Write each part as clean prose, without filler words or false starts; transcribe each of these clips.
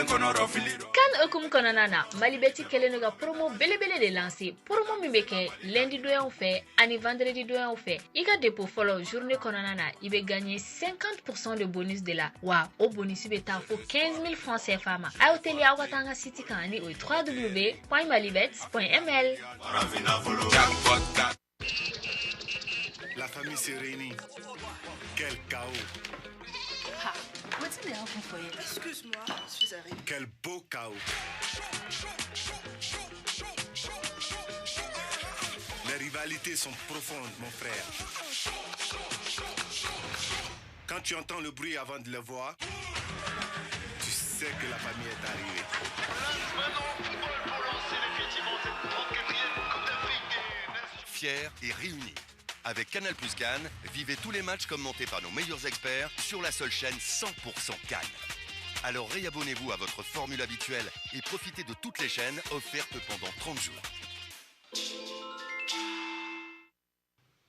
Kan okum kononana malibeti kelenu ga promo belebele de lancer promo mi beke lundi doyen fait ani vendredi doyen fait iga dépôt follow journée kononana ibe gagner 50% de bonus de la wa o bonus be ta fo 15 000 francs CFA ma a hôtel ya watanga site kan ni o www.malibet.ml. La famille s'est réunie. Quel chaos. Excuse-moi, je suis arrivé. Quel beau chaos. Les rivalités sont profondes, mon frère. Quand tu entends le bruit avant de le voir, tu sais que la famille est arrivée. Fiers et réunis. Avec Canal Plus Cannes, vivez tous les matchs commentés par nos meilleurs experts sur la seule chaîne 100% Cannes. Alors réabonnez-vous à votre formule habituelle et profitez de toutes les chaînes offertes pendant 30 jours.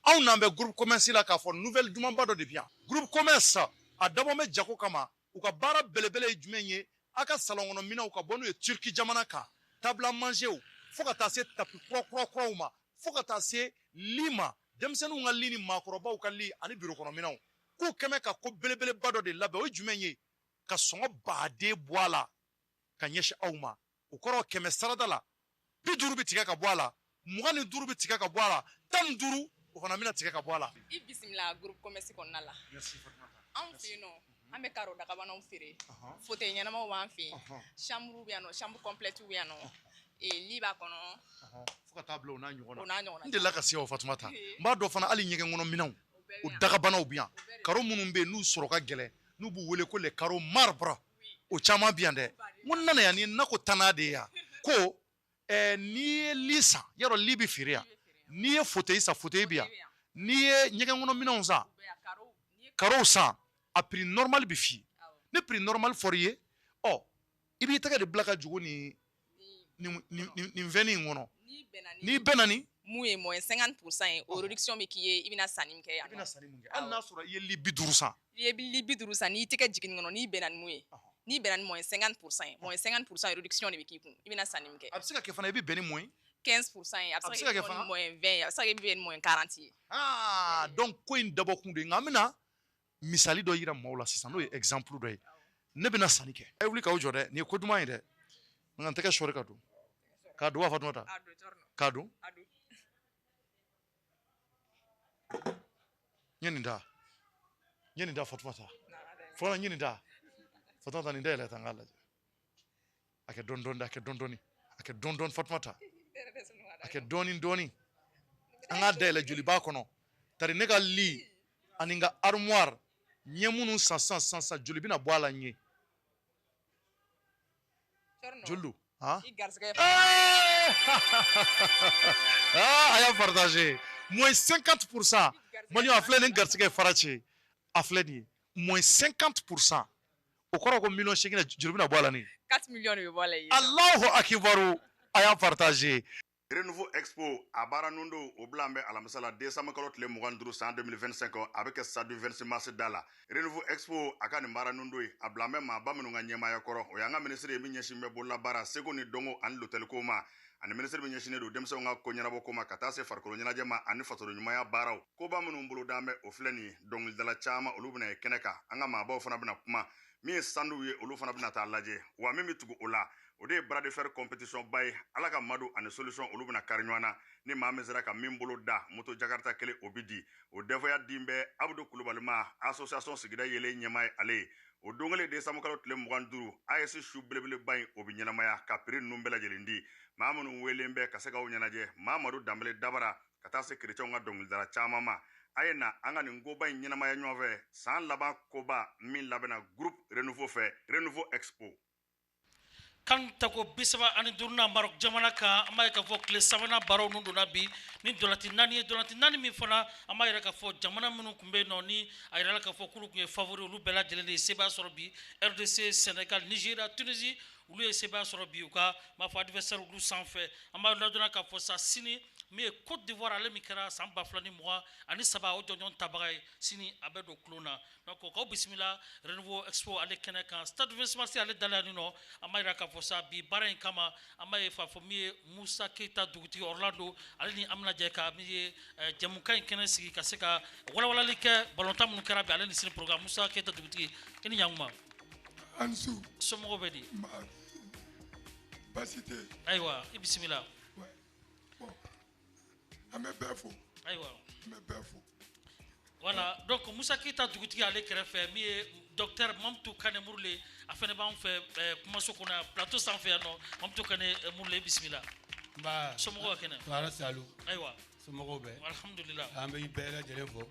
On a un groupe commerce là qui a fait une nouvelle demande de bien. Groupe commerce a d'abord mis Jako Kama ou ka bara belebele jumenye aka salon on mina ou ka bonu e Turki jamana ka table à manger ou faut ka tasser tapi kwa uma faut ka tasser lima demsenu nga lini makoroba ou ka li ani bureau kono mina ko keme ka ko belebele bado de labe o jumenye ka songo baade boala ka nyeshi auma o koro keme sarada la bi duru bi tika ka boala mugani duru bi tika ka boala tam duru o fana mina tika ka boala I bisimila groupe commerce kɔnɔna la. merci Fatima Anw fɛ yen nɔ an bɛ karo dagabanaw feere fauteuil ɲɛnamaw b'an fɛ yen chambre bɛ yan nɔ chambre complète bɛ yan nɔ lit b'a kɔnɔ fo ka taa bila o n'a ɲɔgɔn o n'a ɲɔgɔn na n delila ka se o Fatumata n b'a dɔn fana hali ɲɛgɛn kɔnɔ minɛnw o dagabanaw bi yan karo minnu bɛ yen n'u sɔrɔ ka gɛlɛn n'u b'u wele ko les carreaux marbre o caman bi yan dɛ n ko n nana yan ni nakɔ tanna de ye yan ko n'i ye lit san yarɔ lit bɛ feere yan n'i ye fauteuil san fauteuil bi yan n'i ye ɲɛgɛn kɔnɔ minɛnw san carreaux san a prix normal bi f'i ye ni prix normal fɔr'i ye ɔ i b'i tɛgɛ de bila ka jogo nin fɛnnin in kɔnɔ n'i bɛnna ni mun ye moins 50% ye o réduction bɛ k'i ye i bɛna sanni min kɛ yan i bɛna sanni min kɛ hali n'a sɔrɔ i ye lit 50 san i ye lit 50 san n'i tɛgɛ jigin kɔnɔ n'i bɛnna ni mun ye n'i bɛnna ni moins 50% ye moins 50% réduction de bɛ k'i kun i bɛna sanni min kɛ a bɛ se ka kɛ fana i bɛ bɛn ni moins 15% ye a bɛ se ka kɛ ni moins 20 ye a bɛ se ka kɛ i bɛ bɛn ni moins 40 ye donc ko in dabɔkun de nka an bɛna misali dɔ yira maaw la sisan n'o ye exemple dɔ ye ne bɛna sanni kɛ a ye wuli k'aw jɔ dɛ nin ye ko duman ye dɛ nka n tɛgɛ sɔɔri ka don k'a don wa Fatumata k'a don n ye nin da Fatumata fɔlɔ n ye nin da Fatumata nin da yɛlɛ tan n k'a lajɛ a kɛ dɔɔni dɔɔni a kɛ dɔɔni dɔɔni a kɛ dɔɔni dɔɔni Fatumata a kɛ dɔɔni dɔɔni an k'a dayɛlɛ joli b'a kɔnɔ tari ne ka lit ani n ka armoire n ye minnu san sisan joli bɛna bɔ a la n ye joli don a y'a partager moins 50% mani a filɛ nin garisɛgɛ fara cɛ a filɛ nin ye moins 50% o kɔrɔ ko 8,8 joli bɛna bɔ a la nin 4 millions de bɛ bɔ a la yen Allahu akibaru a y'a partager Renouveau Expo a baara nun don o bila an bɛ alamisa la décembre kalo tile 25 san 2025 a bɛ kɛ stade 26 mars da la Renouveau Expo a ka nin baara nun don a bila an bɛ maaba minnu ka ɲɛmaaya kɔrɔ o y'an ka ministre ye min ɲɛsin bɛ bolola baara seko ni dɔnko ani l'hôtel ko ma ani ministre min ɲɛsinnen don denmisɛnw ka ko ɲɛnabɔ ko ma ka taa se farikolo ɲɛnajɛ ma ani fasoden ɲumanya baaraw koba minnu bolo d'an bɛ o filɛ nin ye dɔnkilidala caman olu bɛna ye kɛnɛ kan an ka maabaw fana bɛna kuma min ye sanduw ye olu fana bɛna taa lajɛ wa min bɛ tugu o la o de ye bras de fer compétition ba ye ala ka madu ani solution olu bɛna kari ɲɔgɔn na ni maa min sera ka min bolo da moto jakarta kelen o bi di o dɛfɔya din bɛ abudu kulubali ma association sigida yelen ɲɛmaa ye ale ye o don kelen décembre kalo tile 25 AS su belebeleba in o bi ɲɛnamaya ka prix ninnu bɛɛ lajɛlen di maa minnu welen bɛ ka se k'aw ɲɛnajɛ Mamadu Danbele Dabara ka taa se chrétienw ka dɔnkilidala caman ma a ye na an ka nin koba in ɲɛnamaya ɲɔgɔn fɛ san laban koba min labɛnna groupe Renouveau fɛ Renouveau Expo kan tako bisaba ani duruna marok jamana ka ama ka fɔ kile sabana baro nu donna bi ni dolati nani min fana ama yɛrɛ ka fɔ jamana minnu kun bɛ nɔ ni a yɛrɛ ka fɔ kulu kun ye favori olu bɛɛ lajɛlen de seba sɔrɔ bi RDC Sénégal Nigeria Tunisie olu ye seba sɔrɔ bi u ka ma fɔ adversaire olu sanfɛ ama ladonna ka fɔ sa sini mais Côte d'Ivoire ale min kɛra san 2003 ani saba o jɔnjɔn tabaga ye sini a bɛ don kulon na donc k'aw bisimila Renouveau Expo ale kɛnɛ kan stade Vincent Marty ale dala nin nɔ an b'a yira k'a fɔ sa bi baara in kama an b'a ye fɔ min ye Musa Keita dugutigi Orlando ale ni an bɛna jɛ ka min ye jɛmukan in kɛnɛ sigi ka se ka walawalali kɛ balontan minnu kɛra bi ale ni sini programme Musa Keita dugutigi i ni ɲankuma Ansu somɔgɔw bɛ di basi tɛ ayiwa i bisimila an bɛ bɛɛ fo ayiwa an bɛ bɛɛ fo voilà donc Musa Keita dugutigi ale kɛrɛfɛ min ye docteur Mamtou Kane Murule a fɛnɛ b'an fɛ kumaso kɔnɔ plateau sanfɛ yan nɔ Mamtou Kane Murule i bisimila nba somɔgɔw ka kɛnɛ Fara Salu ayiwa somɔgɔw bɛɛ alhamdulillah an bɛ bɛɛ lajɛlen fo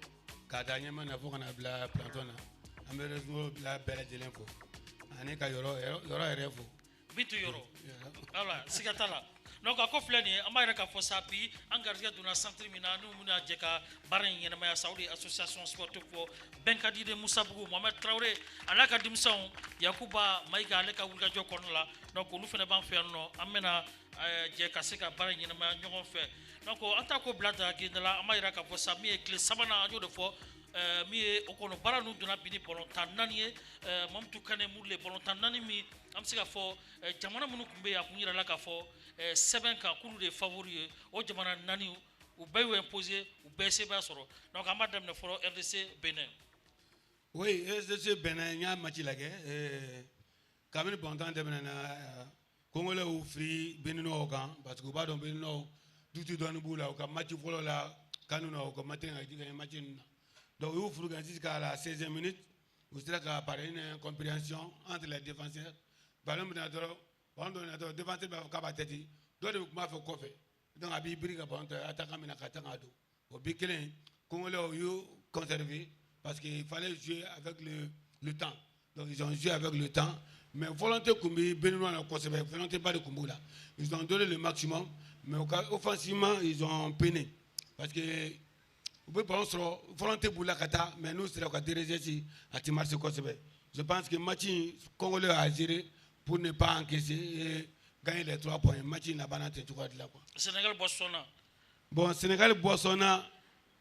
k'a ta ɲɛma na fo ka na bila plateau na an bɛ réseau bila bɛɛ lajɛlen fo ani ka yɔrɔ yɛrɛ fo Bintu yɔrɔ voilà siga t'a la donc a ko filɛ nin ye an b'a yɛrɛ k'a fɔ sa bi an garijɛgɛ donna centre min na n'u bɛna jɛ ka baara in ɲɛnamaya sa o de ye association sportive fɔ Bɛnkadi de Musa Bugu Mohamed Traoré a n'a ka denmisɛnw Yakuba Mayiga ale ka wulikajɔ kɔnɔna la donc olu fɛnɛ b'an fɛ yan nɔ an bɛna jɛ ka se ka baara in ɲɛnamaya ɲɔgɔn fɛ donc an t'a ko bila dagenda la an b'a yɛrɛ k'a fɔ sa min ye tile sabanan an y'o de fɔ min ye o kɔnɔ baara ninnu donna bi ni bɔlɔntan 4 ye Mamtou Kane Murule bɔlɔntan 4 min an bɛ se ka fɔ jamana minnu tun bɛ yen a kun yirala k'a fɔ sɛbɛn kan k'olu de ye favori ye o jamana 4 u bɛɛ y'u imposer u bɛɛ ye sebaya sɔrɔ donc an b'a daminɛ fɔlɔ RDC Benin. oui RDC Benin n y'a match lajɛ kabini bɔntan tɛmɛna Congolais y'u firi Beninɔgɔw kan parce que u b'a dɔn Beninɔgɔw duti dɔɔni b'u la u ka match fɔlɔ la kanu na u ka match ka jigin match ninnu na donc u y'u furu kan jusqu'à la 16e minute u sera ka par une compréhension entre les défenseurs ballon bɛna dɔrɔn ballon dɔ bɛna dɔrɔn défenseur b'a fɔ k'a b'a tɛti dɔ de bɛ kuma fɛ kɔfɛ donc a b'i biri ka ballon ta attaquant mina ka tanga don o bi kelen Congolais y'u conservé parce qu'il fallait jouer avec le temps donc ils ont joué avec le temps mais volonté kun bɛ Béninois na kosɛbɛ volonté ba de kun b'u la ils ont donné le maximum mais offensivement ils ont peiné parce que u bɛ ballon sɔrɔ volonté b'u la ka taa mais n'u sera ka diriger a ti marché kosɛbɛ je pense que match Congolais a géré pour ne pas encaisser et gagner les 3 points match laban na tɛ cogoya de la quoi. Sénégal bɔ sɔnna. bon Sénégal bɔ sɔnna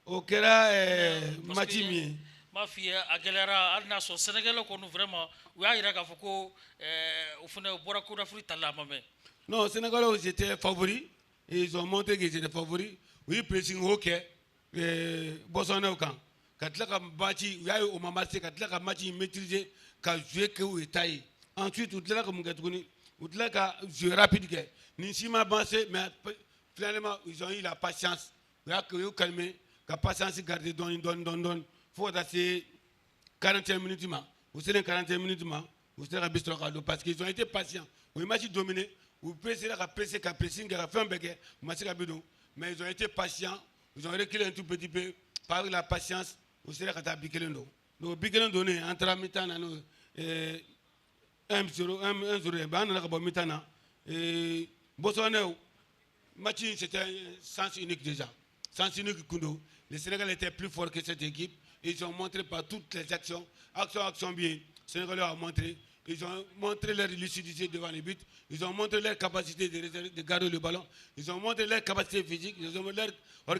o kɛra match min ye. m'a f'i ye a gɛlɛyara hali n'a sɔrɔ Sénégal kɔni vraiment u y'a yira k'a fɔ ko o fana bɔra Coupe d'Afrique tali la a ma mɛn. non Sénégalais étaient favoris et ils ont montré qu'ils étaient favoris u ye pressing o kɛ bɔsɔnnaw kan ka tila ka match u y'a ye o ma marché ka tila ka match maîtriser ka jouer kɛ u ye ta ye ensuite u tilala ka mun kɛ tuguni u tilala ka jouer rapide kɛ nin si ma avancé mais finalement ils ont eu la patience u y'u calmer ka patience garder dɔɔni fo ka taa se 41 minutes ma u selen 41 minutes ma u sera ka bi sɔrɔ ka don parce qu'ils ont été patients u ye match dominé u pressera ka presser ka pressing kɛ ka fɛn bɛɛ kɛ u ma se ka bi don mais ils ont été patients ils ont reculé un tout petit peu par la patience u sera ka taa bi kelen don donc bi kelen donnen an taara mi-temps na n'o 1-0 an nana ka bɔ mi-temps na Bosonnew match c'était sens unique déjà sens unique kun don le Sénégal était plus fort que cette équipe. Ils ont montré par toutes les actions bien. Les Sénégalais ont montré. Ils ont montré leur lucidité devant les buts. Ils ont montré leur capacité de garder le ballon. Ils ont montré leur capacité physique. Ils ont montré leur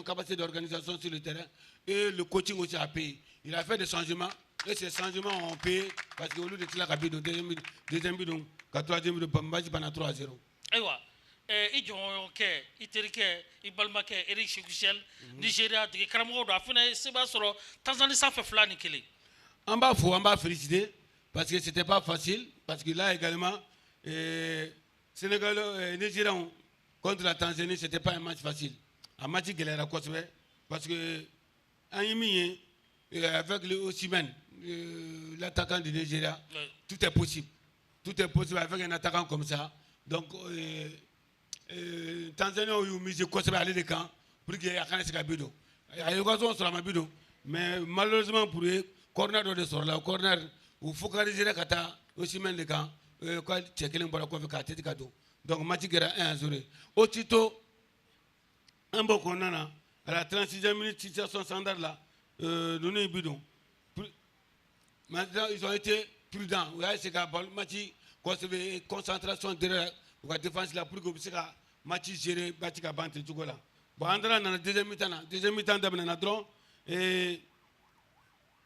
capacité d'organisation sur le terrain. Et le coaching aussi a payé. Il a fait des changements. Et ces changements ont payé parce qu'au lieu de tirer la deuxième but, donc, troisième but, pendant 3-0. Aïwa. I jɔn kɛ I terikɛ I balimakɛ Eric Chekuchel Nigeria dege karamɔgɔ don a fana se b'a sɔrɔ Tanzanie sanfɛ 2 ni 1. an b'a fo an b'a féliciter parce que c'était pas facile parce que là également Sénégal Nigériens contre la Tanzanie c'était pas un match facile un match gɛlɛyara kosɛbɛ parce que an ye min ye avec le Osimhen l'attaquant du Nigeria tout est possible avec un attaquant comme ça donc Tanzania y'u mise kosɛbɛ ale de kan pour que a kana se ka bi don a ye occasion sɔrɔ a ma bi don mais malheureusement pour eux corner dɔ de sɔrɔla o corner u focaliser ka taa Osimhen de kan ka cɛ kelen bɔra kɔfɛ k'a tɛti ka don donc match kɛra 1-0 aussitôt an b'o kɔnɔna na à la 36e minute situation standard la ninnu ye bi don maintenant ils ont été prudents u y'a essayé ka match concentration derrière u ka défense la pour que u bɛ se ka match gérer match ka ban ten cogo la Bon, on dans la deuxième mi-temps. Deuxième mi-temps, et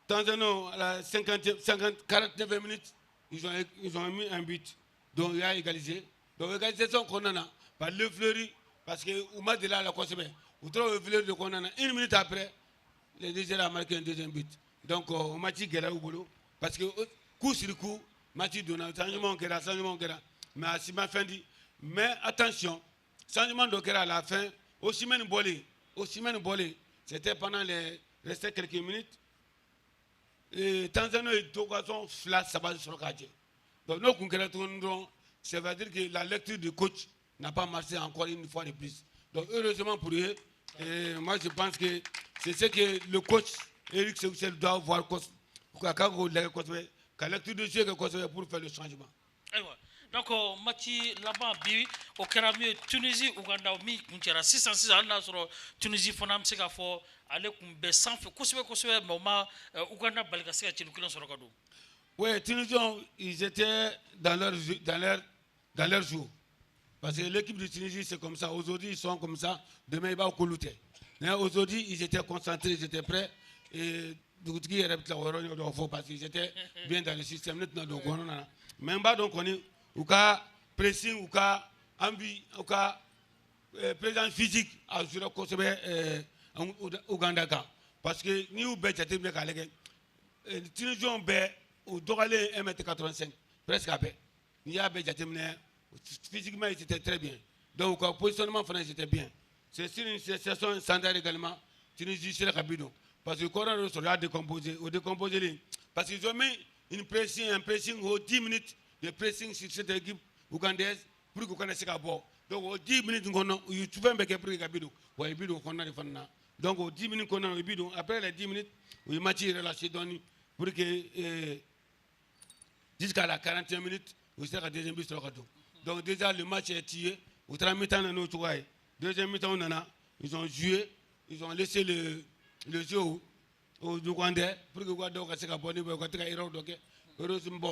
Tanzano, à la 49e minute, ils ont mis un but. Donc, il a égalisé. Donc, égalisation qu'on a par le Fleury, parce que Ouma de là, la Kosebe, ou trop le Fleury de Konana, une minute après, les Niger a marqué un deuxième but. Donc, on m'a dit qu'il au boulot, parce que coup sur coup, Mathieu donne changement Kera. Mais à Sima Fendi, mais attention, changement de Kera à la fin, au Chimène Bolé, c'était pendant les restait quelques minutes. Et Tanzanie et Togo sont flat, ça va sur le quartier. Donc, nous, ça veut dire que la lecture du coach n'a pas marché encore une fois de plus. Donc, heureusement pour eux, moi je pense que c'est ce que le coach Eric Seussel doit voir la lecture de jeu pour faire le changement. Donc, match là-bas, au Kéramie, Tunisie, Ouganda, mi kunchera 606 ans sur Tunisie, Fonam Segafo, aller kumbe sans feu, Kosovo, Moma, Ouganda, Balgassia, Tchiloukilan sur le cadeau. Oui, Tunisie, ils étaient dans leur jour. Parce que l'équipe de Tunisie, c'est comme ça. Aujourd'hui, ils sont comme ça. Demain, ils vont au Koulouté. Mais aujourd'hui, ils étaient concentrés, ils étaient prêts. Et parce qu'ils étaient bien dans le système. Même pas donc on est au cas pressing, au cas envie, au cas présence physique à Zura Kosovo Ouganda. Parce que nous, Tunisie, on doit aller 1,85 m, presque à peine. Physiquement, ils étaient très bien. Donc, le positionnement français était bien. C'est sur une situation standard également. Tunisie, c'est le Kabidon. Parce que le Coran sera décomposé. Parce qu'ils ont mis un pressing aux 10 minutes de pressing sur cette équipe ougandaise pour qu'on connaisse ce bord. Donc, aux 10 minutes, tu fais un peu de Kabidon. Donc, aux 10 minutes, après les 10 minutes, le match est relâché pour que jusqu'à la 41 minutes, vous serez à deuxième but sur le cadeau. Donc déjà le match est tiré. Au troisième mi-temps, deuxième mi-temps, ils ont joué, ils ont laissé le jeu aux Ougandais pour que Ougandais fassent un bon niveau.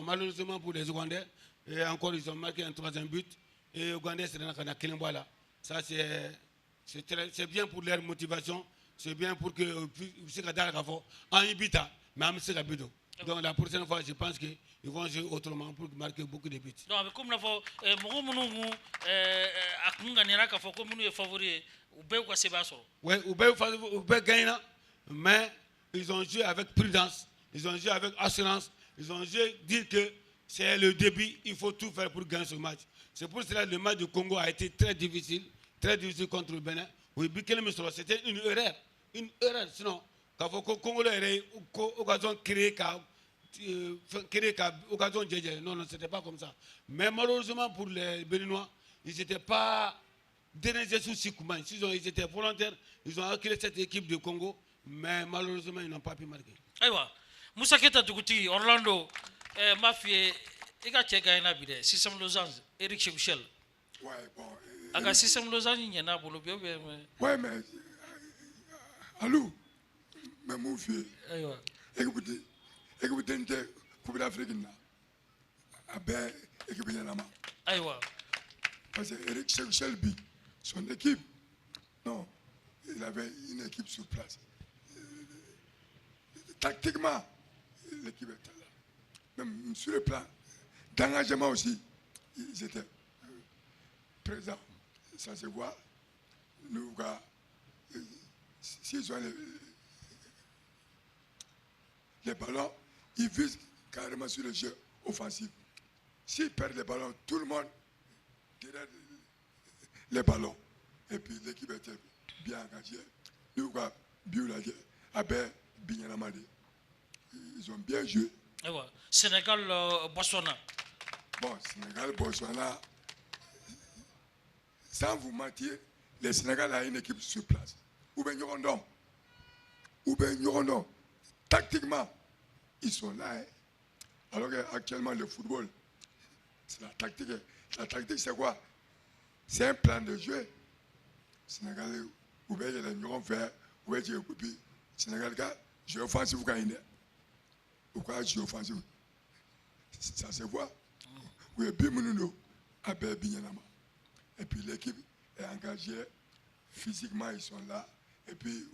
Malheureusement pour les Ougandais, et encore ils ont marqué un troisième but. Et Ougandais, c'est dans la Kilimboala. Ça c'est bien pour leur motivation, c'est bien pour que vous soyez en Ibita, mais en Ibita. Donc la prochaine fois, je pense qu'ils vont jouer autrement pour marquer beaucoup de buts. Donc comme nous avons favori, oui, Oubé gagne, mais ils ont joué avec prudence, ils ont joué avec assurance, ils ont joué dire que c'est le début, il faut tout faire pour gagner ce match. C'est pour cela que le match du Congo a été très difficile contre le Bénin. Oui, c'était une erreur, sinon. Quand le Congo a occasion créée occasion de non, c'était pas comme ça. Mais malheureusement pour les Béninois, ils n'étaient pas dénézés sous Sikouman. Ils étaient volontaires, ils ont accueilli cette équipe de Congo, mais malheureusement ils n'ont pas pu marquer. Aïwa, Moussa Keta Djouti, Orlando, ma fille, il y a un habit, Système Lausanne, Eric Chebouchel. Ouais, bon. Aga Système Lausanne, il y en a pour le bien. Ouais, mais. Allô? Mais mon fils, écoutez, pour l'Afrique, parce que Eric Shelby, son équipe, non, il avait une équipe sur place. Tactiquement, l'équipe était là. Même sur le plan d'engagement aussi, ils étaient présents. Ça se voit. Nous, s'ils ont les ballons, ils visent carrément sur le jeu offensif. S'ils perdent les ballons, tout le monde dirait les ballons. Et puis l'équipe était bien engagée. Nous, ils ont bien joué. Sénégal, Botswana. Bon, Sénégal, Botswana, sans vous mentir, le Sénégal a une équipe sur place. Ou bien Yorondon. Tactiquement, ils sont là. Hein. Alors qu'actuellement, le football, c'est la tactique. La tactique, c'est quoi? C'est un plan de jeu. Sénégalais, ou bien les Yorons faire, ou bien les Koupi. Sénégal, jeu offensif, vous gagnez. Ou quoi, jeu offensif? Ça se voit. Oui, Bimounou, Abé Bignanama. Et puis l'équipe est engagée physiquement ils sont là. Et puis,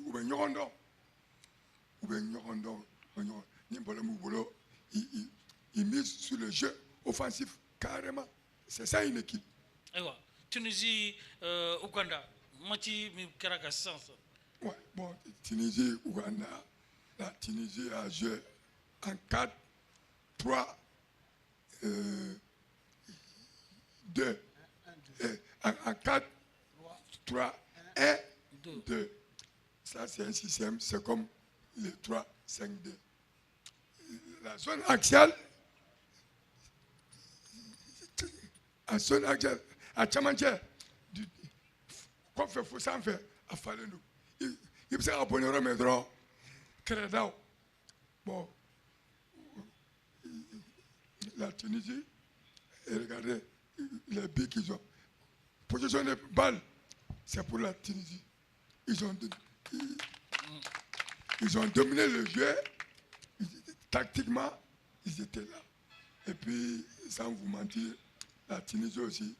ils misent sur le jeu offensif carrément. C'est ça une équipe. Tunisie, Ouganda, Mati Karakassans. Ouais, bon, Tunisie, Ouganda, la Tunisie a joué en 4, 3, 2. En 4, 3, 1, 2. Ça, c'est un système, c'est comme les 3, 5, 2. La zone axiale, à Tchamantia, quoi fait faut s'en faire, à fallu nous. Il peut s'en abonner au métro, Crédao. Bon, la Tunisie, et regardez les buts qu'ils ont. Position de balle, c'est pour la Tunisie. Ils ont dominé le jeu. Tactiquement, ils étaient là. Et puis, sans vous mentir, la Tunisie aussi,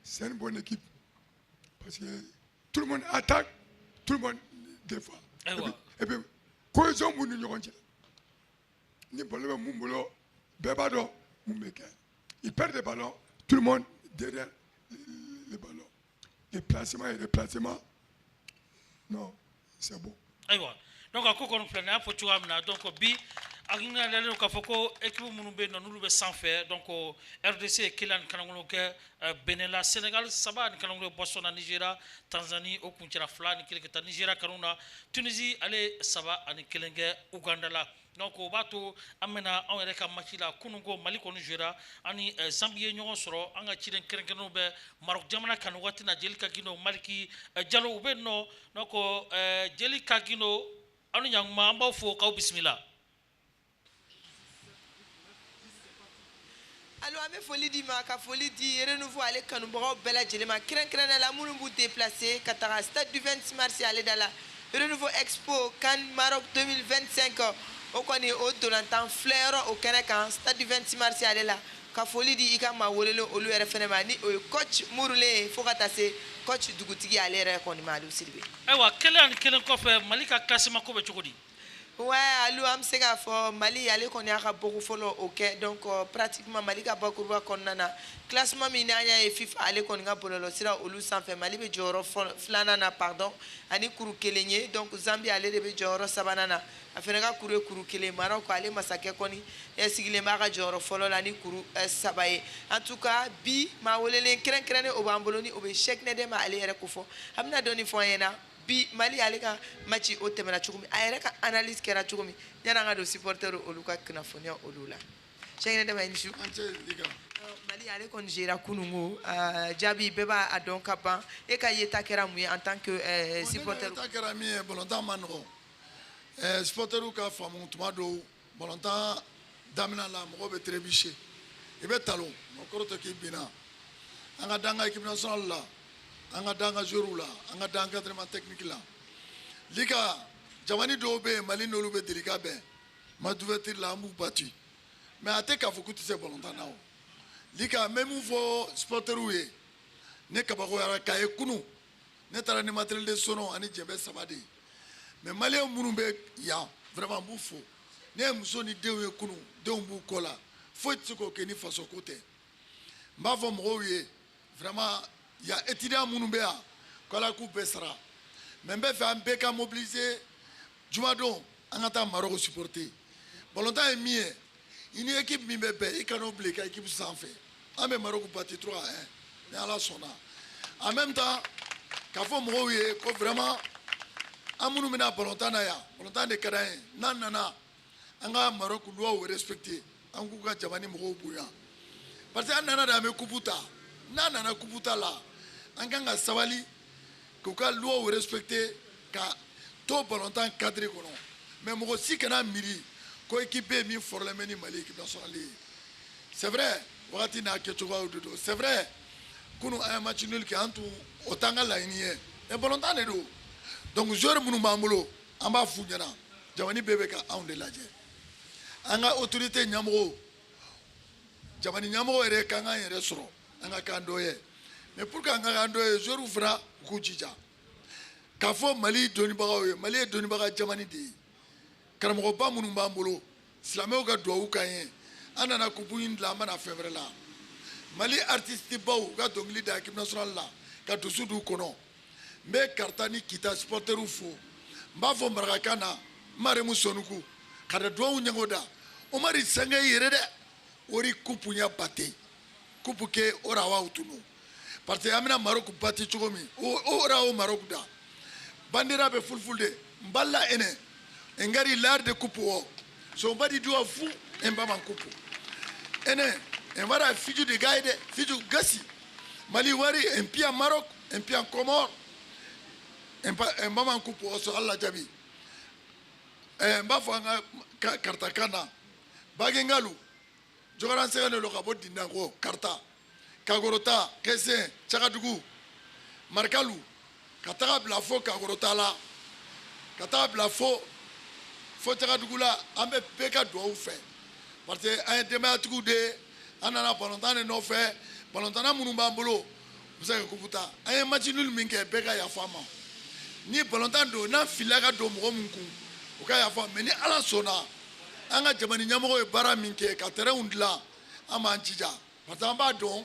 c'est une bonne équipe. Parce que tout le monde attaque, tout le monde défend. Et puis, cohésion, vous nous dirons. Ils perdent des ballons, tout le monde derrière les ballons. Déplacement et déplacement. Non, c'est bon. Donc à quoi qu'on plaît à faut donc bi agina lelo ka foko équipe munube non nous le sans faire donc RDC Kilan kanango ke Benela Sénégal Saba kanango Botswana Nigeria Tanzanie Okunchira Flan kileketa Nigeria kanuna Tunisie ale Saba ani kelenge Uganda la donc o bato amena on reka machila kunungo Mali ko Nigeria ani Zambie nyogo soro anga chiren kerenkeno be Maroc jamana kan wati na jelika gino Maliki Diallo ube no donc jelika gino anu yang mamba fo ka bismillah. Alors, à mes folies dit ma folie dit renouveau aller quand nous bourrons bella djelema kren la moulin bout déplacé Qatar stade du 26 mars aller dans la renouveau expo Cannes Maroc 2025 au connaît au Dolantan Fleur au Canada stade du 26 mars aller là ka folie dit ika ma wolelo olu RFNMA ni coach Mouroulé faut ratasser coach Dugutigi aller rekoni ma du Sylvie. Ewa kelen ko fe Malika classement ko be chokodi. Ouais, alors am sega fo Mali aller qu'on y a beaucoup follow OK donc pratiquement Mali ka beaucoup qu'on nana classement minanya et FIFA aller qu'on nga bololo sira olu sans fait Mali be joro flanana pardon ani kuru kelenye donc Zambie aller be joro sabanana afenga kuru kele Maroc aller masake koni et sigile mara joro follow lani kuru sabaye en tout cas bi ma wolele kren o bamboloni o be chek ne de ma aller rekufo amna doni fo yena bi Mali alega match o temena chukumi ayereka analyse kera chukumi yana ngado supporter oluka knafonia olula chengene de manishu Mali ale kon gera kunungo jabi beba adon kapa e ka yeta kera mu en tant que supporter ta kera mi volontaire manro supporter ka famu tumado volontaire damina la mo be trebiché e be talon ko to ki bina anga danga équipe nationale la anga danga jorula anga danga entraînement technique la liga jamani dobe Mali nolu be delika be ma duvetir la mou battu mais ate ka fukuti se volontaire nao liga même fo sporteroué ne kabako yara kay kunu ne tara ni matériel de sono ani jembe sabade mais malien munumbe ya vraiment boufo ne musoni dewe kunu deumbu kola faut tsiko ke ni faso côté mba fo moye vraiment ya étudiant munumbe ya kola ku besara même be fait un beka mobiliser jumadon angata Maroc supporter volontaire mie une équipe mimbe il can oublier l'équipe sans fait ame Maroc parti 3-1 mais à la sona en même temps ka fo moye ko vraiment amunu mina volontaire na ya volontaire de kadain nanana anga Maroc doit respecter angu ka jamani mo buya parce que nana da me kubuta nana kubuta la anga sabali ko ka doit respecter ka to volontaire cadre kono mais mo si kana miri ko équipe mi forlé ni Mali équipe nationale c'est vrai wakati na ke tuwa ododo c'est vrai kuno un match nul qui antu otanga la inié et volontaire ne do donc joueur munu mamulo amba funyana jamani bebe ka onde laje anga autorité nyamro jamani nyamro ere kanga yere soro anga kandoye mais pour qu'an ka ando ye joueur fana k'u jija k'a fɔ Mali dɔnnibagaw ye Mali ye dɔnnibaga jamana de ye karamɔgɔba minnu b'an bolo silamɛw ka duwawu k'an ye an nana kupu in dilan an bɛna fɛn wɛrɛ la Mali artiste baw ka dɔnkili da équipe nationale la ka dusu d'u kɔnɔ n bɛ Karata ni Kita supporteriw fo n b'a fɔ marakakan na Maremu Sonuku ka da duwawu ɲɛngo da Omari sɛngɛ yɛrɛ dɛ ori kupu nya bate kupu ke ora wa utunu parce que amina Maroc bate cogo min ora o Maroc da bandira be fulfulde mballa ene engari l'art de kupu o so mbadi duwa fu embama kupu ene embara fiju de gaide fiju gasi Mali wari empia Maroc empia Comore embama kupu o so Allah jabi mba fo nga karta kana bagengalu jogaran segane lo ka bo dinango karta kagorota kese chakadugu markalu kataga bla fo kagorota la kataga bla fo chakadugu la ambe peka do fe parce que un dematugu de anana balontane no fe balontana munumba mbolo musaka kuputa ay match nul minke peka ya fama ni balontan do na filaga do mo munku o ka ya fama ni ala sona anga jamani nyamoko e bara minke ka tere undla ama njija patamba don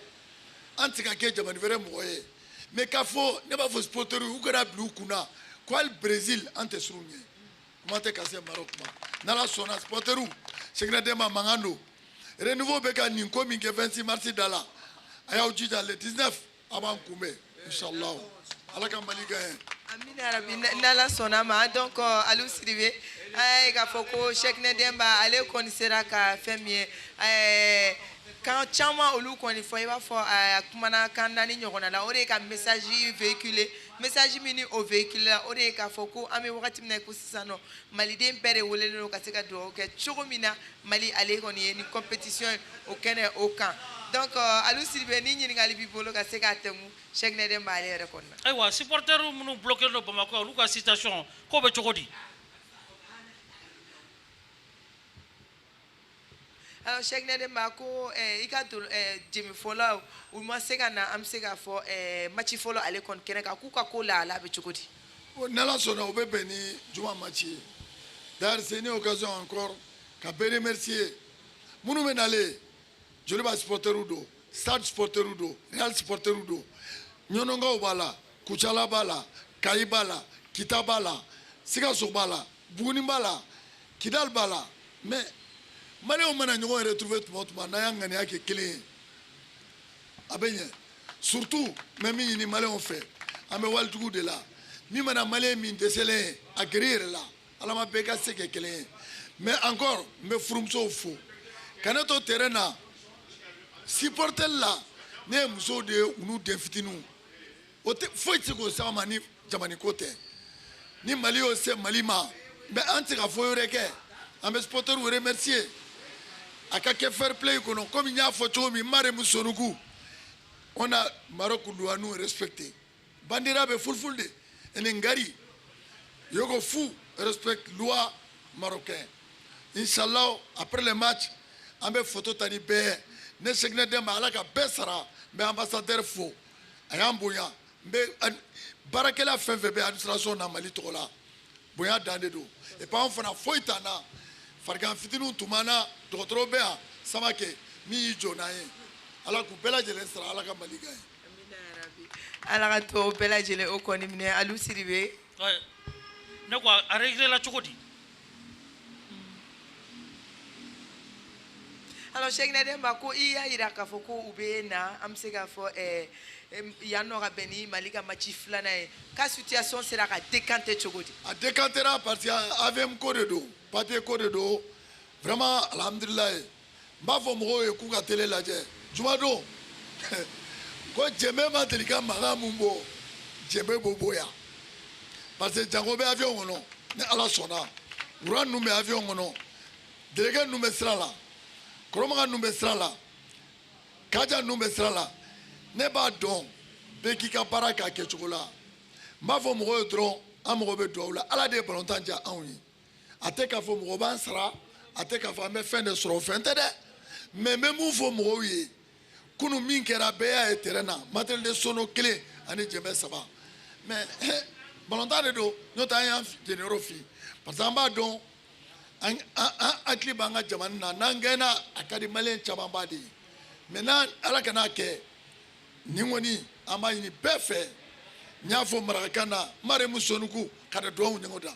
antika ke jamani vere moye me ka fo ne ba fo sporteur u kara blu kuna kwal Brésil ante surunye mate kase Maroc ma nala sona sporteur u segna de ma mangando renouveau beka ninko minke 26 mars dala aya ujija le 19 avant kume inshallah ala ka maliga amina rabbi nala sona ma donc Aliou Sidibé ay ga foko Cheikh Nedemba ale koni sera ka femie quand chama olu koni fo iba fo kumana kandani nyogona la ore ka message véhiculé message mini au véhicule la ore ka foko ame wakati mna kusisano Mali dem pere wole no ka seka do ke chogomina Mali ale koni ni compétition aucun aucun donc Aliou Sidibé ni nyini ngali bi bolo ka seka temu Cheikh Nedemba ale rekonna aywa supporter munu bloquer no Bamako olu ka citation ko be chogodi. Alors Cheikh Nedemba ko ika to Jimmy Fola ou ma seka na am seka fo match folo ale kon kene ka ku ka ko la be chukudi nala sona obebe ni juma match dar c'est une occasion encore ka be remercier munu menale joliba supporter udo stade supporter udo real supporter udo nyononga bala kuchala bala kaibala kitabala sigaso bala buguni bala kidal bala mais Mali on m'a retrouvé tout le monde, na yake kele abenye surtout même ni Mali on fait ame wal tugu de là ni mana Mali min desele agrir là ala ma beka seke kele mais encore me frumso fo kanato terrain supporter là ne muso de unu defitinu o te foi tiko sama ni jamani kote ni Mali o se Mali ma mais antika fo reke ame supporter vous remercier aka fair play kono comme il y a photo mi Maremu Sonuku on a Maroc doit nous respecter bandira be fulfulde en ngari yoko fou respect loi marocain inshallah après le match ambe photo tani be ne segne de mala ka besara be ambassadeur fo ayambuya be barakela fenfe be administration na Mali tola boya dande do et pas on fana foitana fargan fitinu tumana dotoro bea samake ni jonaye ala ku bela jele sara ala ka maliga amina rabbi ala ka to bela jele o koni mine Aliou Sidibé ne ko a régler la chokodi alors Cheikh Nedemba ko iya ira ka foko ubena am se ka fo yano ka beni malika match flana ka situation sera ka décanter chokodi a décantera parce que avem corridor papier corridor vraiment alhamdulillah mba fo mo e ku ka télé la je jumado ko jeme ma telika maga mumbo jeme boboya parce que jango be avion no ne ala sona ran nu me avion no délégué nu me srala kroma nu me srala kaja nu me srala ne ba don be ki ka baraka ke chokola mba fo mo e dron amogo be do la ala de balontan anwi ate ka fo mo ban sra ate ka fa me fin de soro fin tede mais même fo mo wi kunu min kɛra bɛɛ y'a ye terrain na matériel de sono kelen ani jɛmɛ saba mais balontan de don n'o tɛ an y'an jeniyɔrɔ f'i ye parce que an b'a dɔn an hakili b'an ka jamana na n'an gɛnna a ka di maliyɛn caman ba de ye mais n'a ala kan'a kɛ nin kɔni an b'a ɲini bɛɛ fɛ n y'a fɔ marakakan na maremu sonuku ka da duwawu ɲɔgɔn da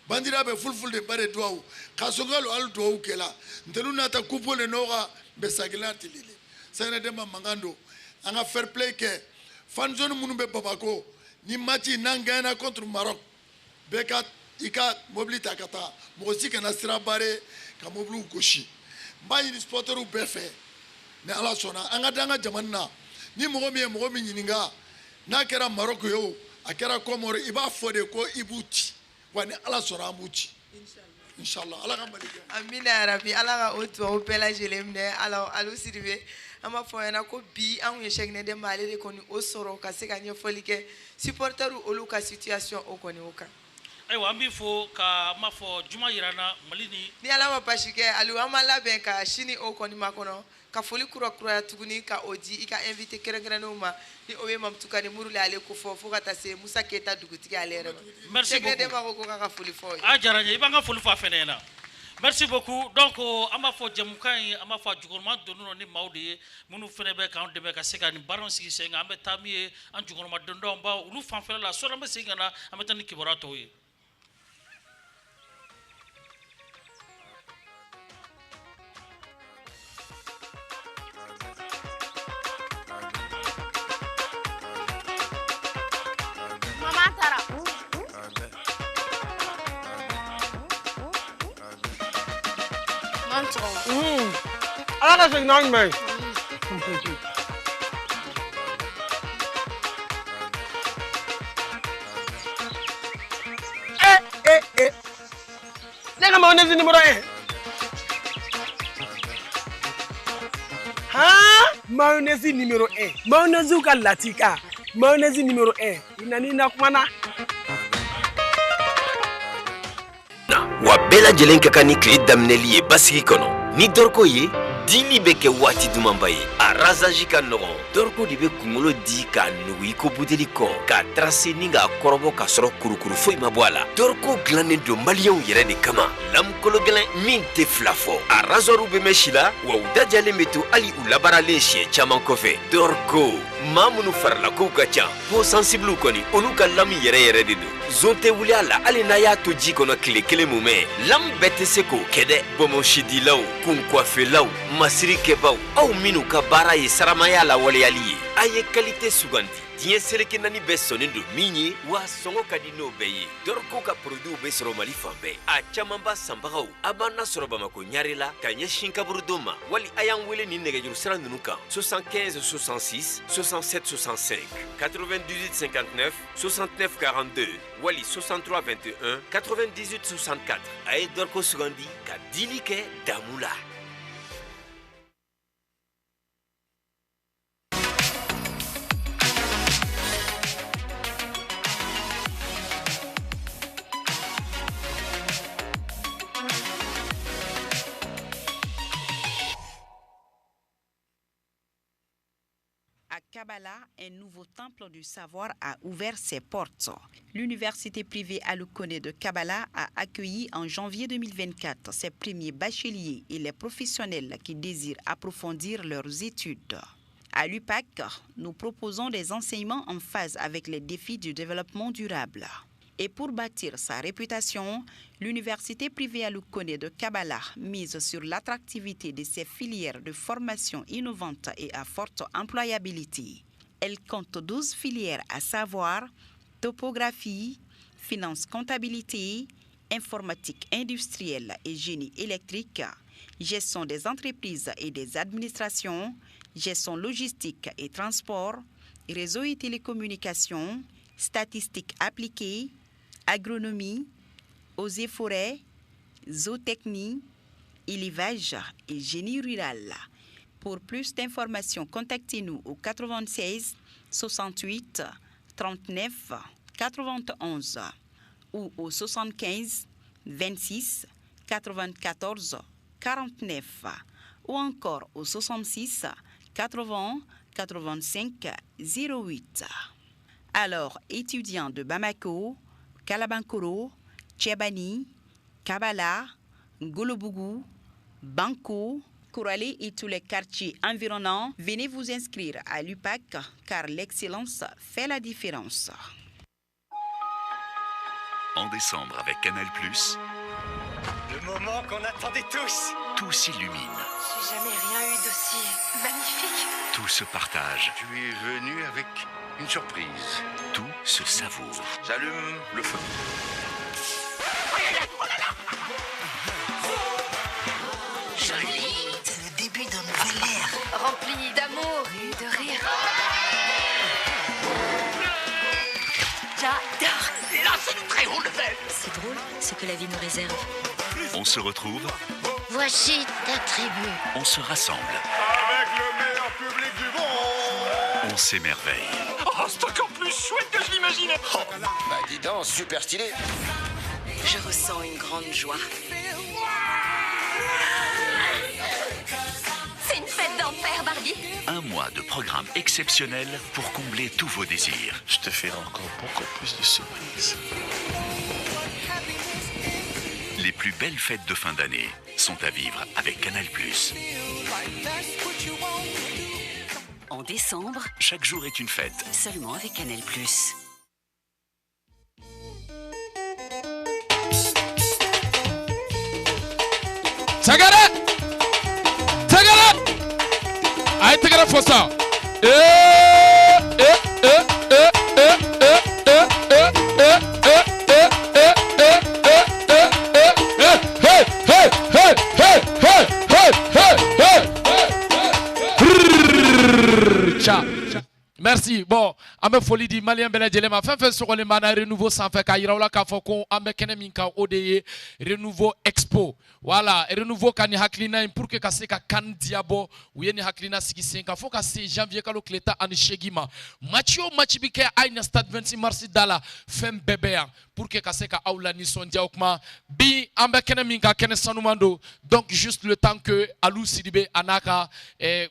bandira bɛ fulful de bare duwawu ka sɔngalo hali duwawu kɛla ntɛlu nata kupo le n'o ka bɛ sagilan tilili sɛnɛ de ma mankan don an ka fair play kɛ fan zone minnu bɛ Bamako ni match n'an gagné contre Maroc bɛɛ ka i ka mobili ta ka taa mɔgɔ si kana sira bare ka mobiliw gosi n b'a ɲini supporteriw bɛɛ fɛ ni ala sɔnna an ka da an ka jamana na ni mɔgɔ min ye mɔgɔ min ɲininka n'a kɛra Maroc ye o a kɛra Comore i b'a fɔ de ko i b'u ci wa ni ala sɔnna an b'u ci inshallah ala ka mali kɛ amina yarabi ala ka o duwawu bɛɛ lajɛlen minɛ Alu Sidibe an b'a fɔ ɲɛna ko bi anw ye Cheikh Nede ale de kɔni o sɔrɔ ka se ka ɲɛfɔli kɛ supporteriw olu ka situation o kɔni o kan ayiwa an b'i fo ka ma fɔ juma yirana Mali ni ala ma basi kɛ Alu an ma labɛn ka sini o kɔni ma kɔnɔ ka foli kura tuguni ka o di i ka invité kɛrɛnkɛrɛnnenw ma ni o ye Mamtukani Murule ale ko fɔ ka taa se Musa Keyita dugutigi ale yɛrɛ ma merci beaucoup Cheikh Nede ma ko k'a ka foli fɔ a diyara n ye i b'an ka foli fɔ a fɛnɛ ɲɛna merci beaucoup donc an b'a fɔ jɛmukan ye an b'a fɔ a jukɔrɔma donn'o ni maaw de ye minnu fɛnɛ bɛ k'an dɛmɛ ka se ka nin baaraw sigi sen kan an bɛ taa min ye an jukɔrɔma dɔndenw baw olu fanfɛla la sɔɔni an bɛ segin ka na an bɛ taa ni kibaruya tɔw ye ala ka segin n'an jumɛn ye ne ka mayonnaise numéro 1 mayonnaise numéro 1 mayonnaise ka latika mayonnaise numéro 1 inani na kumana wa bɛɛ lajɛlen ka kan ni tile daminɛli ye basigi kɔnɔ ni dɔrɔko ye dili bɛ kɛ waati dumanba ye a rasage ka nɔgɔn dɔrɔko de bɛ kunkolo di k'a nugu i ko buteli kɔ k'a trase ni k'a kɔrɔbɔ k'a sɔrɔ kurukuru foyi ma bɔ a la dɔrɔko dilannen don maliyɛnw yɛrɛ de kama lamukolo gɛlɛn min tɛ fila fɔ a rasoiru bɛ mɛn si la wa u dajalen bɛ to hali u labaaralen siɲɛ caman kɔfɛ dɔrɔko maa minnu farila kow ka ca po sensibiliw kɔni olu ka lamu yɛrɛ de don zon tɛ wuli a la hali n'a y'a to ji kɔnɔ tile kelen mumɛ lamu bɛɛ tɛ se k'o kɛ dɛ bɔnbɔnsidilaw kunkɔfelaw masirikɛbaw aw minnu ka baara ye saramaya lawaleyali ye a ye kalite sugandi diɲɛ seleke naani bɛɛ sɔnnen don min ye wa sɔngɔ ka di n'o bɛɛ ye dɔrɔko ka produit bɛ sɔrɔ mali fan bɛɛ a camanba sanbagaw a b'an nasɔrɔ bamako ɲare la ka ɲɛsin kaburudon ma wali a y'an wele ni nɛgɛjuru sira ninnu kan 75 66 67 65 98 59 69 42 wali 63 21 98 64 a ye dɔrɔko sugandi ka dili kɛ damu la. À Kabbalah, un nouveau temple du savoir a ouvert ses portes. L'université privée Alukone de Kabbalah a accueilli en janvier 2024 ses premiers bacheliers et les professionnels qui désirent approfondir leurs études. À l'UPAC, nous proposons des enseignements en phase avec les défis du développement durable. Et pour bâtir sa réputation, l'université privée Alukone de Kabbalah mise sur l'attractivité de ses filières de formation innovantes et à forte employabilité. Elle compte 12 filières à savoir topographie, finance comptabilité, informatique industrielle et génie électrique, gestion des entreprises et des administrations, gestion logistique et transport, réseau et télécommunications, statistiques appliquées, agronomie, eaux et forêts, zootechnie, élevage et génie rural. Pour plus d'informations, contactez-nous au 96 68 39 91 ou au 75 26 94 49 ou encore au 66 80 85 08. Alors, étudiants de Bamako, Kalabankoro, Tchébani, Kabala, Ngolobougou, Banko, Kouralé et tous les quartiers environnants, venez vous inscrire à l'UPAC car l'excellence fait la différence. En décembre avec Canal+, le moment qu'on attendait tous. Tout s'illumine, J'ai jamais rien eu d'aussi magnifique. tout se partage, Tu es venu avec une surprise. tout se savoure. J'allume le feu. Joli. C'est le début d'un nouvel ère. Rempli d'amour et de rire. J'adore. Là, c'est du très haut level. C'est drôle ce que la vie nous réserve. On se retrouve, Voici ta tribu. on se rassemble, Avec le meilleur public du monde. on s'émerveille. Oh, c'est encore plus chouette que je l'imaginais. Oh. Bah dis donc, super stylé. Je ressens une grande joie. C'est une fête d'enfer, Barbie. Un mois de programme exceptionnel pour combler tous vos désirs. Je te ferai encore beaucoup plus de surprises. Les plus belles fêtes de fin d'année sont à vivre avec Canal+. En décembre, Chaque jour est une fête. seulement avec Canal+. Tagara! Aïe, Tagara Fossa! Merci. Bon, ambe foli di malien bela jelema fenfen sokole mana renouveau sans fait ka yirawla ka foko ambe kene min ka odeye renouveau expo. Voilà, renouveau kani haklina pour que ka se ka kan diabo uyeni haklina sigi senka fo ka se janvier kalo kleta ani shegima. Matio machibike aina stade 26 mars dala fem bébé pour que ka se ka aula ni sondia okma bi ambe kene min ka kene sanumando. Donc juste le temps que Alou Sidibé anaka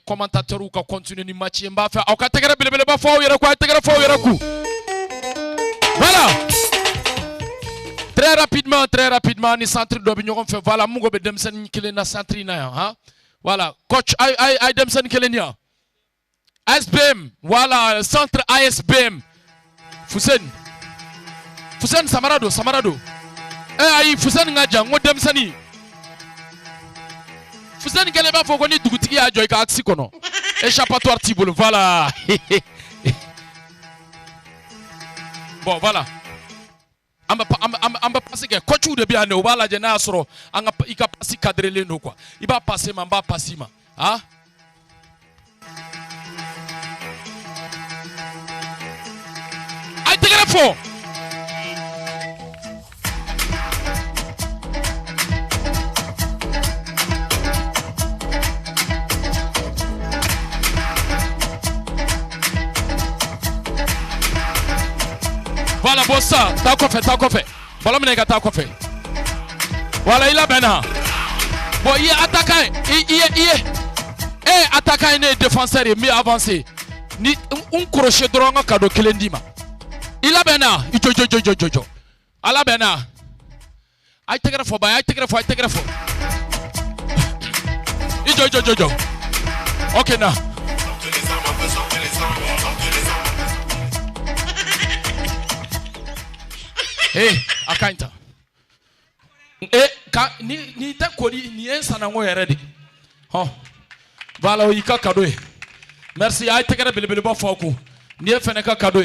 commentateur ou ka continuer ni match mba fa au ka tegere bele ba fo yera ko tegere fo yera ku. Voilà. Très rapidement, ni centre d'opinion fait voilà mungo be demsen kele na centre na hein. Voilà, coach I demsen kele nia. ASBM, voilà, centre ASBM. Fusen Samarado. Ayi Fusen ngaja ngo demsani. Fusen kele ba foko ni dugutigi a joy ka aksi kono. Échappatoire Tiboul, voilà. Bon, voilà. Amba passer que coach ou de bien ne wala jena asro anga ika passer cadrer le no quoi. Il va passer mamba passer ma. Hein? Aïe téléphone. Voilà, bossa, t'as quoi fait. Voilà, mon gars, t'as quoi fait. Voilà, il a ben. Bon, il est attaquant. Attaquant et défenseur est mieux avancé. Ni un crochet droit en cadeau kelendima. Il a ben. Jojo. Ala ben. Aïe, te greffo. Jojo. Ok, na. Akainta. Ni ta kodi ni en sanango yere. Voilà, il cadeau. Merci, aïe tegere bele ba foko. Ni fene ka cadeau.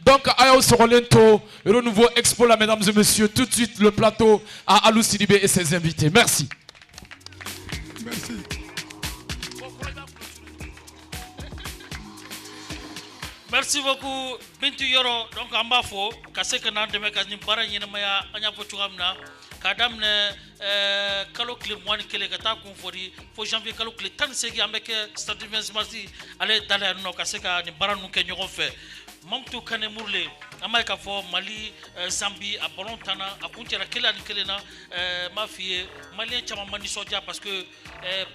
Donc ayo sorolento renouveau expo là mesdames et messieurs, tout de suite le plateau à Alou Sidibé et ses invités. Merci. Merci beaucoup Bintu Yoro. Donc en bas fo kase kana de me kasni bara nyina maya anya fo chugamna kadamne kalo kle moine kele kata kun fori fo janvier kalo kle tan segi ambeke stade 20 mars ale dala no kase ka ni bara nu ke nyogo fe mamtu kane murle amay ka fo Mali Zambie a bolontana a kuntera kele ni kele na mafie malien chama mani soja parce que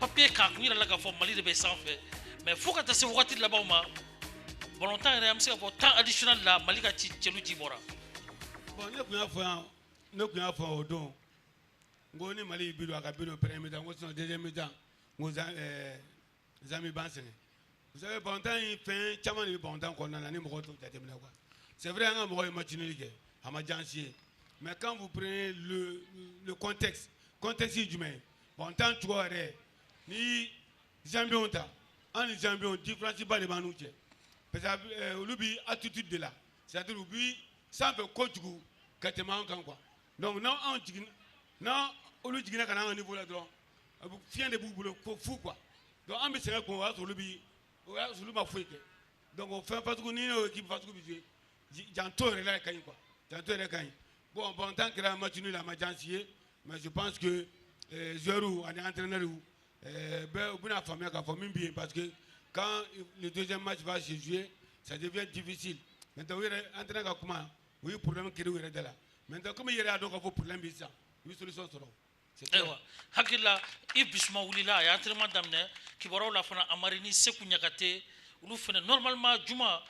papier ka kunira la ka fo Mali de be sans fait mais fo ka taa se wagati labanw ma balontan yɛrɛ an bɛ se ka fɔ temps additionnel la Mali ka cɛlu ci bɔra. Bon ne kun y'a fɔ o don n ko ni Mali bi don a ka bi don premier mi-temps n ko sinon deuxième mi-temps n ko Zambie b'an sɛgɛn. Vous savez balontan in fɛn caman de bɛ balontan kɔnɔna na ni mɔgɔw t'o jateminɛ quoi. C'est vrai an ka mɔgɔw ye match nul kɛ a ma diya an si ye mais quand vous prenez le contexte ye jumɛn ye balontan cogo yɛrɛ ni Zambiens ta an ni Zambiens différence ba de b'an n'u cɛ parce que olu bi attitude de la c'est-à-dire u bi sanfɛ kojugu ka tɛmɛ an kan quoi donc n'an olu jiginna ka na an ka niveau la dɔrɔn fiɲɛ de b'u bolo ko fu quoi donc an bɛ sɛgɛn kun o y'a sɔrɔ olu ma foyi kɛ donc o fɛn fasugu ni n'o équipe fasugu bi jouer janto yɛrɛ la ka ɲi quoi janto yɛrɛ ka ɲi bon balontan kɛra match nul a ma diya an si ye mais je pense que joueurs ani entraîneurs bɛɛ u bɛna faamuya k'a fɔ min bɛ yen parce que quand le deuxième match va se jouer ça devient difficile maintenant u yɛrɛ entraîneur ka kuma u ye problème créé u yɛrɛ da la maintenant comme i yɛrɛ y'a dɔn k'a fɔ problème bɛ sisan u bɛ solution sɔrɔ. Ayiwa hakili la i Bisuma wulila a ye entraînement daminɛ kibaruyaw la fana Amari ni Seku Ɲakate olu fana normalement juma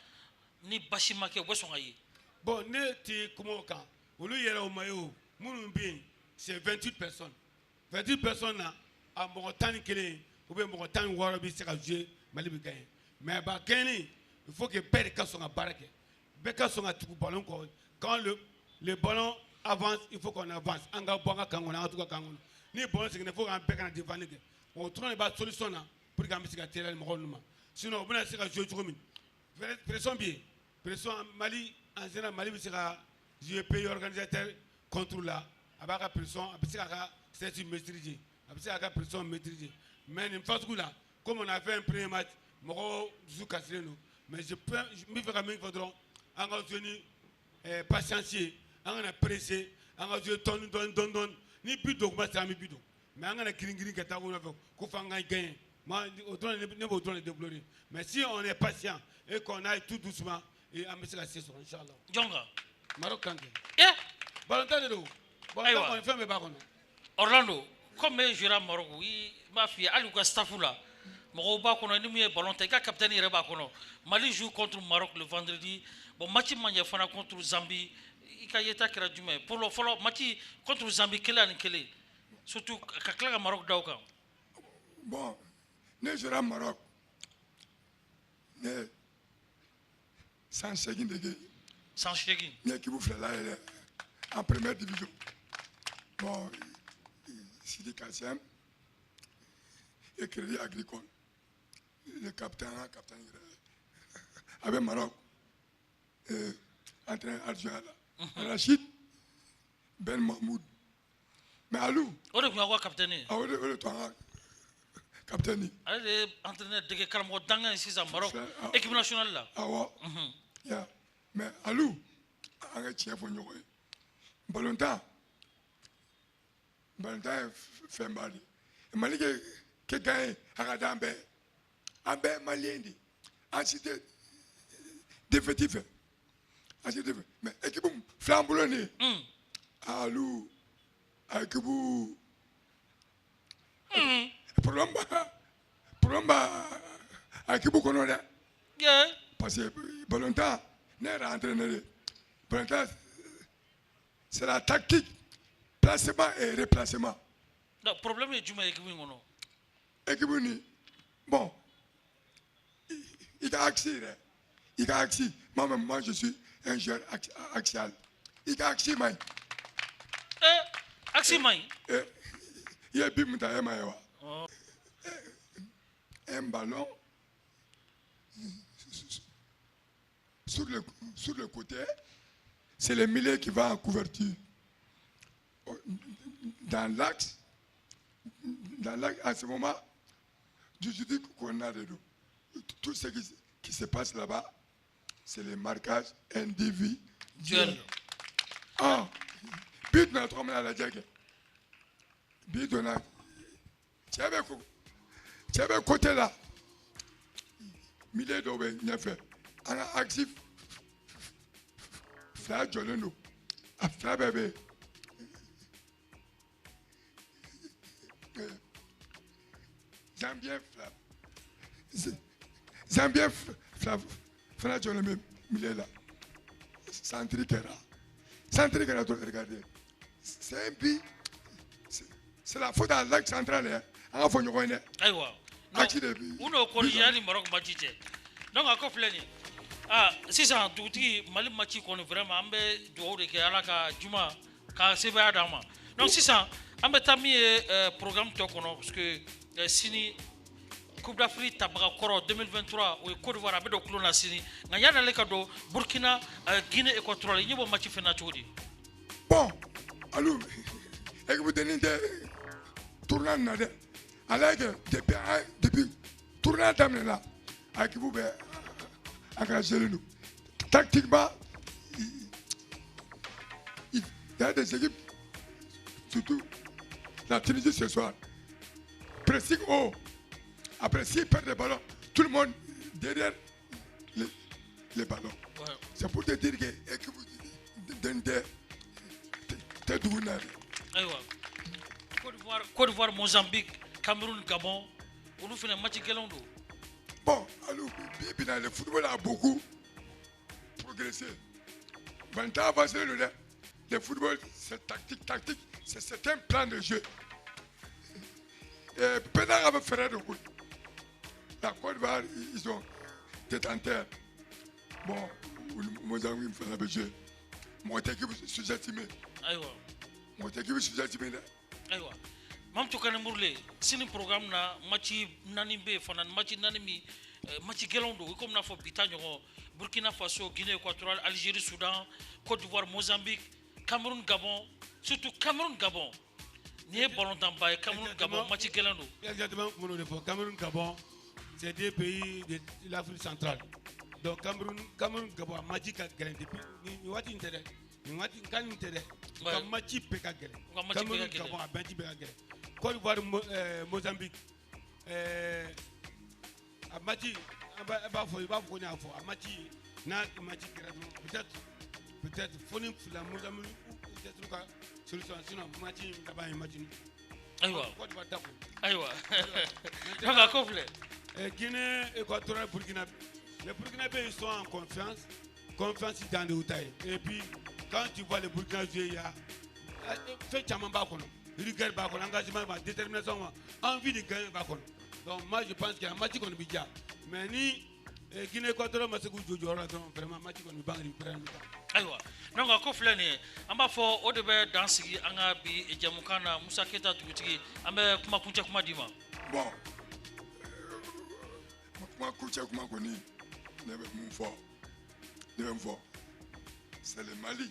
ni basi ma kɛ u bɛ sɔn ka ye. Bon ne tɛ kuma o kan olu yɛrɛ o ma ye o minnu bɛ yen c'est 28 personnes 28 personnes na a mɔgɔ 11 ou bien mɔgɔ 16 bɛ se ka jouer Mali bɛ gagner mais ba gagner il faut que bɛɛ de ka sɔn ka baara kɛ bɛɛ ka sɔn ka tugu ballon kɔ quand le ballon avance il faut qu'on avance an ka bɔ an ka kan kɔnɔ an ka to ka kan kɔnɔ ni ballon seginna il faut k'an bɛɛ kana défendre kɛ o dɔrɔn de b'a solution na pour que an bɛ se ka teliya mɔgɔw ninnu ma sinon u bɛna se ka jouer cogo min pression bɛ yen pression Mali en général Mali bɛ se ka jouer pays organisateur contre la a b'a ka pression a bɛ se k'a ka statut maîtriser a bɛ se k'a ka pression maîtriser mais nin fasugu la comme on a fait un premier match mɔgɔw dusu kasilen don mais n bɛ fɛ ka min fɔ dɔrɔn an ka jouer ni patience ye an kana pressé an ka jouer dɔɔni ni bi don kuma sera an bɛ bi don mais an kana girin ka taa o nɔfɛ ko f'an ka gagner o dɔrɔn ne b'o dɔrɔn de déplorer mais si on est patient et qu'on aille tout doucement an bɛ se ka se sɔrɔ inchallah. Jɔnka. Maroc Kanté. balontan de don balontan kɔni fɛn bɛɛ b'a kɔnɔ. Orlando comme e jouera Maroc i b'a f'i ye hali u ka staff la mɔgɔw b'a kɔnɔ ni mun ye ballon ta i ka capitaine yɛrɛ b'a kɔnɔ Mali joue contre Maroc le vendredi bon match ma ɲɛ fana contre Zambie i ka yeta kɛra jumɛn pour le fɔlɔ match contre Zambie 1-1 surtout ka tila ka Maroc da o kan. Bon ne jouera Maroc ne 108 de 108 ne équipe fila yɛrɛ en première division bon Sidi Kassem et Crédit Agricole le capitaine avec Maroc entraîneur adjoint Rachid Ben Mahmoud mais Alou o de tun y'aw ka capitaine ye o de tun y'an ka capitaine ye ale de ye entraîneur dege karamɔgɔ danga ye sisan Maroc équipe nationale la awɔ mais Alou an ka tiɲɛ fɔ ɲɔgɔn ye balontan ye fɛn ba de Mali kɛ gagné a ka d'an bɛɛ an bɛɛ maliyɛn de an si tɛ défaite fɛ an si tɛ fɛ mais équipe fila an bolo nin ye Alou a équipe problème b'a a équipe kɔnɔ dɛ parce que balontan ne yɛrɛ entraîneur ye balontan c'est la tactique placement et replacement. Le problème est jumɛn équipe in kɔnɔ. Équipe ni bon i ka axe moi je suis un joueur axial i ka axe man. Axe man. I ye bi mun ta e ma ye wa. Un ballon sur le côté, c'est le milieu qui va en couverture. Dans l'axe, à ce moment, je dis qu'on a de tout ce qui se passe là-bas, c'est le marquage individuel. Ah, but na trois à la jague. But on a. Tu avais côté là. Milieu d'obé, il a fait. On a actif. Frère Joleno. Frère bébé. J'aime bien frère. Zambien Fana John Milela. Santrikera. Santrikera, regardez. C'est un but. C'est la faute à l'axe central. On va faire une réunion. Aïwa. On a corrigé les Maroc Mathiche. Donc, à quoi plaigner? Ah, si ça, tout qui Mali Machi qu'on est vraiment, on est dehors de Kéalaka, Juma, car c'est vrai Adama. Donc, si ça, on a mis programme Tokono, parce que Sini, Coupe d'Afrique, Tabaga Koro 2023, ou Côte d'Ivoire, avec le clone à Sini, il y a des cadeaux, Burkina, Guinée équatoriale, il y a un match fait naturel. Bon, alors, et vous donnez des tournants, alors que depuis tournant là, avec vous, engagez nous. Tactiquement, il y a des équipes, surtout la Tunisie ce soir, pressing haut. Après, s'ils perdent les ballons, tout le monde derrière les ballons. Ouais. C'est pour te dire que l'équipe de Dougounari. Côte d'Ivoire, Mozambique, Cameroun, Gabon, on nous fait un match galando. Bon, alors, le football a beaucoup progressé. Maintenant, le football, c'est tactique, c'est un plan de jeu. Et pendant qu'on fait de coup, la Côte d'Ivoire, ils ont détenteur. Bon, Mozambique me fait un jeu. Mon équipe sous-estimée. Mon équipe sous-estimée. Aïwa. Mam to kana murle sini programme na match nani be fanan match nani mi match gelondo comme na fo bitanyo Burkina Faso, Guinée équatoriale, Algérie, Soudan, Côte d'Ivoire, Mozambique, Cameroun, Gabon, surtout Cameroun, Gabon. Ni ballon d'embaye Cameroun, Gabon, match gelondo. Exactement comme on le fait. Cameroun, Gabon, c'est deux pays de l'Afrique centrale. Donc Cameroun, Gabon, match gelondo depuis ni wati intérêt. Ni wati kan intérêt. Comme match peka gelondo. Cameroun, Gabon, a benchi peka gelondo. Côte d'Ivoire, Mozambique, a match, peut-être, Mozambique, peut-être, solution, sinon, match, Guinée équatoriale, Burkina. Les Burkinabés, ils sont en confiance dans le Outaï. Et puis, quand tu vois les Burkinabés, il y a fait Chamamba. Rigueur, engagement, détermination, envie de gagner. Donc moi je pense qu'il y a un match qu'on a déjà. Mais ni Guinée équatoriale, vraiment match qu'on a déjà. Aïwa. Donc à quoi flâner? Amba fo au début dans ce qui anga bi et jamukana Moussa Keita tukuti ambe kuma kuncha kuma dima. Bon. Kuma kuncha kuma koni ne be mon fort. C'est le Mali.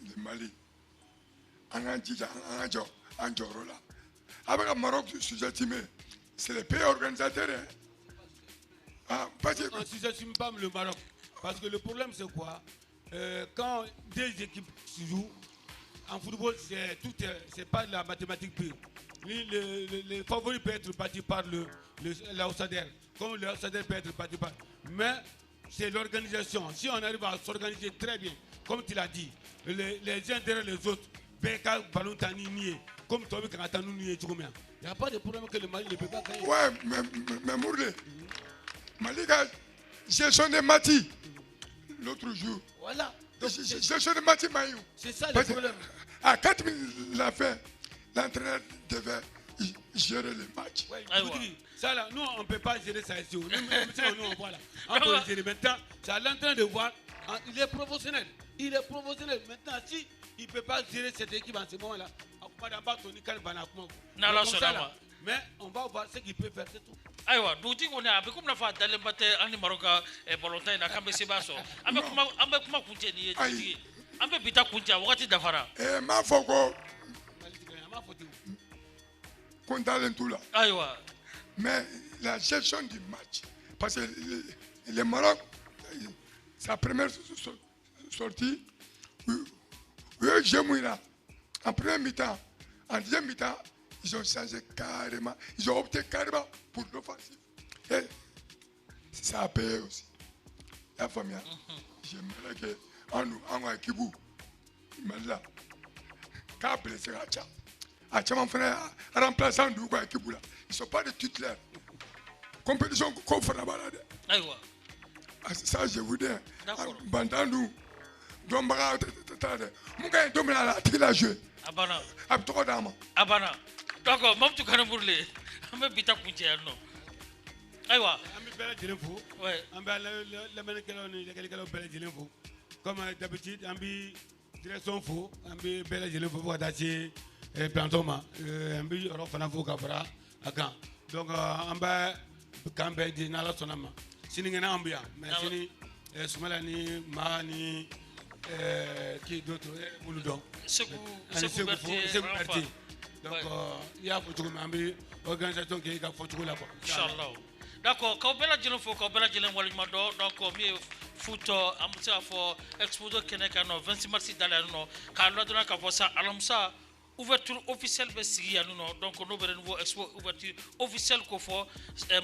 Le Mali. Avec le Maroc sous-estimé, c'est le pays organisateur. On ne sous-estime pas le Maroc. Parce que le problème, c'est quoi? Quand deux équipes se jouent, en football, c'est pas la mathématique pure. Les favoris peuvent être battus par l'outsider, comme l'outsider peut être battu par. Mais c'est l'organisation. Si on arrive à s'organiser très bien, comme tu l'as dit, les uns derrière les autres, comme toi, il n'y a pas de problème que le Mali ne peut pas gagner. Ouais, mais Mourlé, Mali a gestion de Mati l'autre jour. Voilà. Gestion de Mati Mayou. C'est ça le problème. À 4000 la fin, l'entraîneur devait gérer le match. Ouais, ça là, nous on ne peut pas gérer ça ici. Nous on voit là. On peut gérer maintenant. C'est à l'entraîneur de voir. Il est professionnel. Maintenant, si il ne peut pas gérer cette équipe en ce moment-là, mais on va voir ce qu'il peut faire, c'est tout. Aïwa, nous disons qu'on est avec comme la fois d'aller battre en Maroc et volontaire na kambe sebaso. Ambe kuma kunjeni yeti. Ambe bita kunja wakati dafara. Ma foko. Kontalent tout là. Aïwa. Mais la gestion du match, parce que le Maroc, sa première sortie, en première mi-temps, en deuxième mi-temps, ils ont changé carrément, ils ont opté carrément pour l'offensive. Et ça a payé aussi. La famille, j'aimerais que en Kibou, là, quand blessé à Tcham, mon frère, remplaçant Douga Kibou là, ils ne sont pas des titulaires. compétition ko fana bala de ayiwa ça je vous dis bantandu dombaga tade mun kay domina la tigi la jouer abana ab to dama abana donc mamtu kana burle ambe bita kunje no ayiwa ambe bela jelen fo ouais ambe la mene kelo ni le kelo bela jelen fo comme d'habitude ambi direction fo ambi bela jelen fo ko dace plantoma ambi ro fana fo ka fara akan donc amba kambe di nala sonama sini ngena ambia mais sini sumala ni ma ni qui d'autre Mouloudon c'est parti donc il y a faut que ambi organisation qui a faut que là quoi inchallah d'accord ko bela jelen fo ko bela jelen walima do donc mi foot amsa fo exposé keneka no 26 mars dala no ka lo dona ka fo sa alamsa ouverture officielle be sigi ya no donc no be nouveau expo ouverture officielle ko fo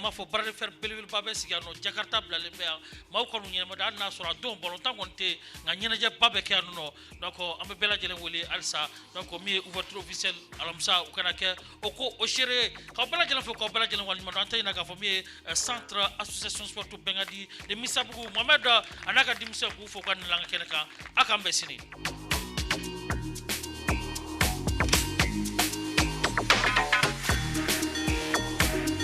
ma fo barre faire belvel babe sigi no jakarta blale be ma ko no nyema da na sura don bolontan gonte nga nyena je babe ke no donc ambe bela jelen woli alsa donc mi ouverture officielle alamsa o kana ke o ko o chere ka bela jelen fo ko bela jelen wali ma dan tayina ka fo mi centre association sport bengadi de misabugu mohamed anaka dimse ko fo kan langa keneka akambe sini